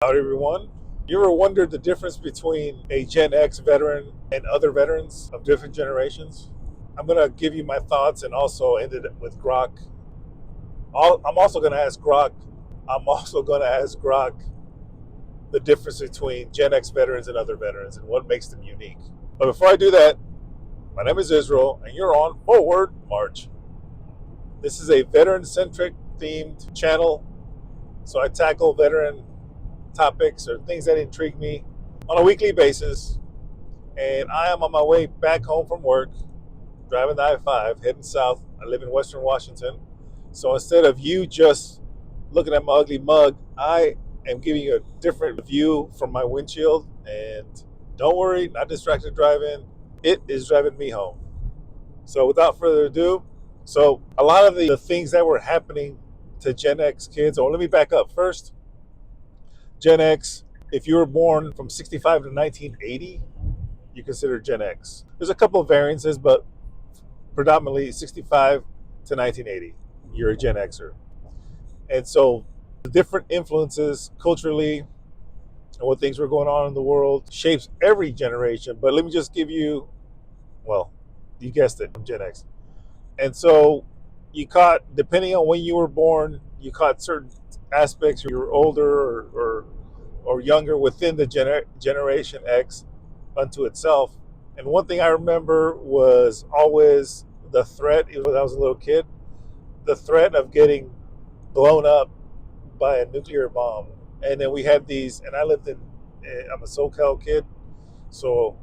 Howdy, everyone. You ever wondered the difference between a Gen X veteran and other veterans of different generations? I'm going to give you my thoughts and also end it with Grok. I'm also going to ask Grok. I'm also going to ask Grok the difference between Gen X veterans and other veterans and what makes them unique. But before I do that, my name is Israel, and you're on Forward March. This is a veteran-centric themed channel, so I tackle veteran topics or things that intrigue me on a weekly basis. And I am on my way back home from work, driving the I-5, heading south. I live in Western Washington. So instead of you just looking at my ugly mug, I am giving you a different view from my windshield. And don't worry, not distracted driving. It is driving me home. So without further ado, so a lot of the things that were happening to Gen X kids, or let me back up first. Gen X, if you were born from 65 to 1980, you consider Gen X. There's a couple of variances, but predominantly 65 to 1980, you're a Gen Xer. And so the different influences culturally and what things were going on in the world shapes every generation. But let me just give you, well, you guessed it, I'm Gen X. And so you caught, depending on when you were born, you caught certain aspects. You were older or younger within the Generation X unto itself. And one thing I remember was always the threat, even when I was a little kid, the threat of getting blown up by a nuclear bomb. And then we had these, and I'm a SoCal kid, so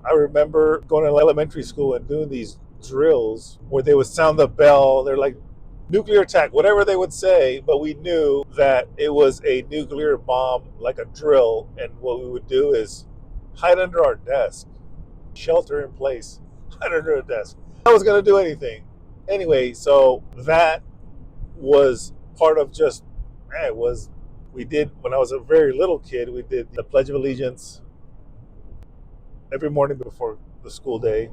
I remember going to elementary school and doing these drills where they would sound the bell. They're like nuclear attack, whatever they would say, but we knew that it was a nuclear bomb, like a drill. And what we would do is hide under our desk, shelter in place, hide under a desk. I was going to do anything. Anyway, so that was part of just, it was, we did, when I was a very little kid, we did the Pledge of Allegiance every morning before the school day.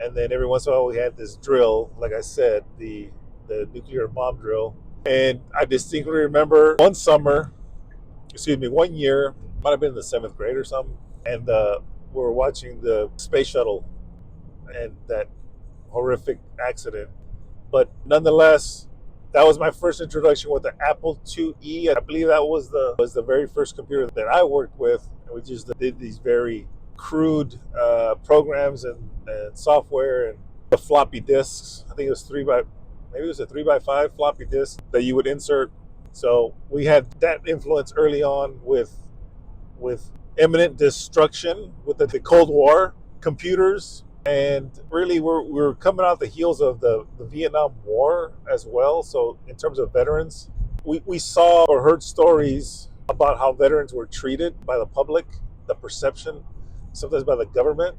And then every once in a while we had this drill, like I said, the nuclear bomb drill. And I distinctly remember one year, might have been in the seventh grade or something, and we were watching the space shuttle and that horrific accident. But nonetheless, that was my first introduction with the Apple IIe. I believe that was the very first computer that I worked with. And we just did these very crude programs and software and the floppy disks. I think it was maybe it was a 3x5 floppy disk that you would insert. So we had that influence early on with imminent destruction with the Cold War computers. And really, we're coming out the heels of the Vietnam War as well. So in terms of veterans, we saw or heard stories about how veterans were treated by the public, the perception, sometimes by the government.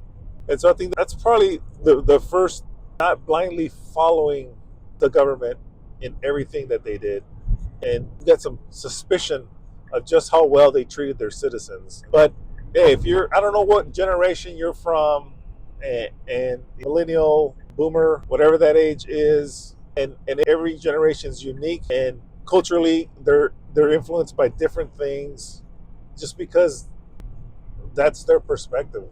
And so I think that's probably the first, not blindly following the government in everything that they did, and get some suspicion of just how well they treated their citizens. But hey, if you're, I don't know what generation you're from, and millennial, boomer, whatever that age is, and every generation is unique, and culturally they're influenced by different things, just because that's their perspective,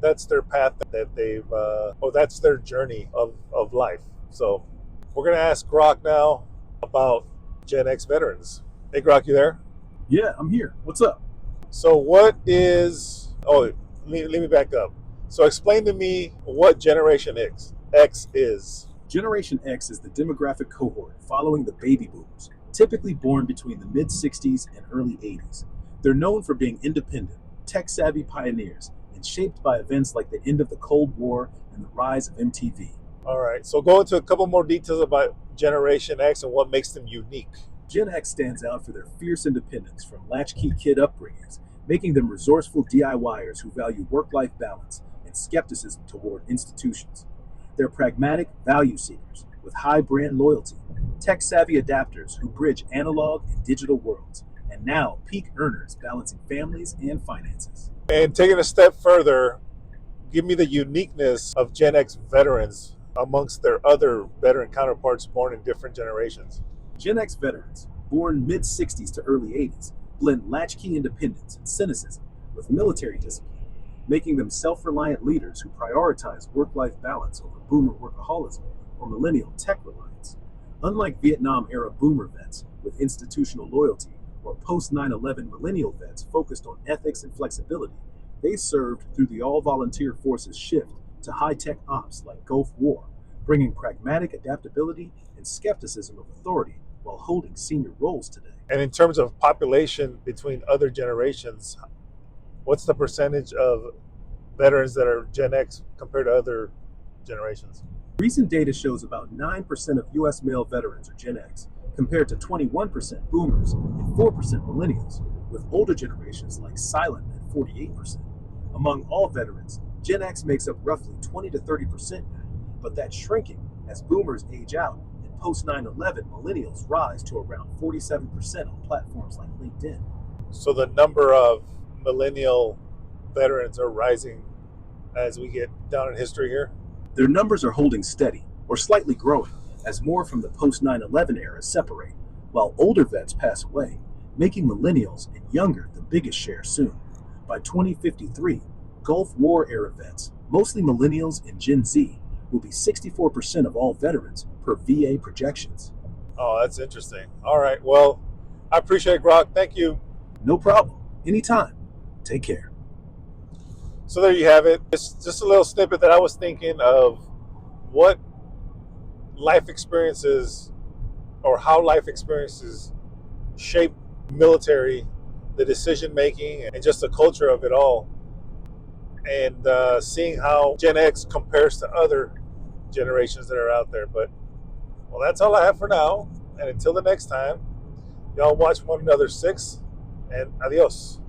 that's their path that they've, or that's their journey of life. So we're gonna ask Grok now about Gen X veterans. Hey, Grok, you there? Yeah, I'm here. What's up? So what is? Oh, let me back up. So explain to me what Generation X is. Generation X is the demographic cohort following the baby boomers, typically born between the mid 60s and early 80s. They're known for being independent, tech savvy pioneers, and shaped by events like the end of the Cold War and the rise of MTV. All right. So go into a couple more details about Generation X and what makes them unique. Gen X stands out for their fierce independence from latchkey kid upbringings, making them resourceful DIYers who value work life balance and skepticism toward institutions. They're pragmatic value seekers with high brand loyalty, tech savvy adapters who bridge analog and digital worlds, and now peak earners balancing families and finances. And taking a step further, give me the uniqueness of Gen X veterans amongst their other veteran counterparts born in different generations. Gen X veterans, born mid 60s to early 80s, blend latchkey independence and cynicism with military discipline, making them self reliant leaders who prioritize work life balance over boomer workaholism or millennial tech reliance. Unlike Vietnam era boomer vets with institutional loyalty or post 9/11 millennial vets focused on ethics and flexibility, they served through the all volunteer forces shift to high tech ops like Gulf War, bringing pragmatic adaptability and skepticism of authority while holding senior roles today. And in terms of population between other generations, what's the percentage of veterans that are Gen X compared to other generations? Recent data shows about 9% of U.S. male veterans are Gen X, compared to 21% boomers and 4% millennials, with older generations like silent at 48%. Among all veterans, Gen X makes up roughly 20 to 30% now, but that's shrinking as boomers age out and post 9/11 millennials rise to around 47% on platforms like LinkedIn. So the number of millennial veterans are rising as we get down in history here. Their numbers are holding steady, or slightly growing, as more from the post 9/11 era separate, while older vets pass away, making millennials and younger the biggest share soon. By 2053, Gulf War era vets, mostly millennials and Gen Z, will be 64% of all veterans per VA projections. Oh, that's interesting. All right. Well, I appreciate it, Grok. Thank you. No problem. Anytime. Take care. So there you have it. It's just a little snippet that I was thinking of what life experiences or how life experiences shape military, the decision making, and just the culture of it all. And seeing how Gen X compares to other generations that are out there. But, well, that's all I have for now. And until the next time, y'all watch one another six, and adios.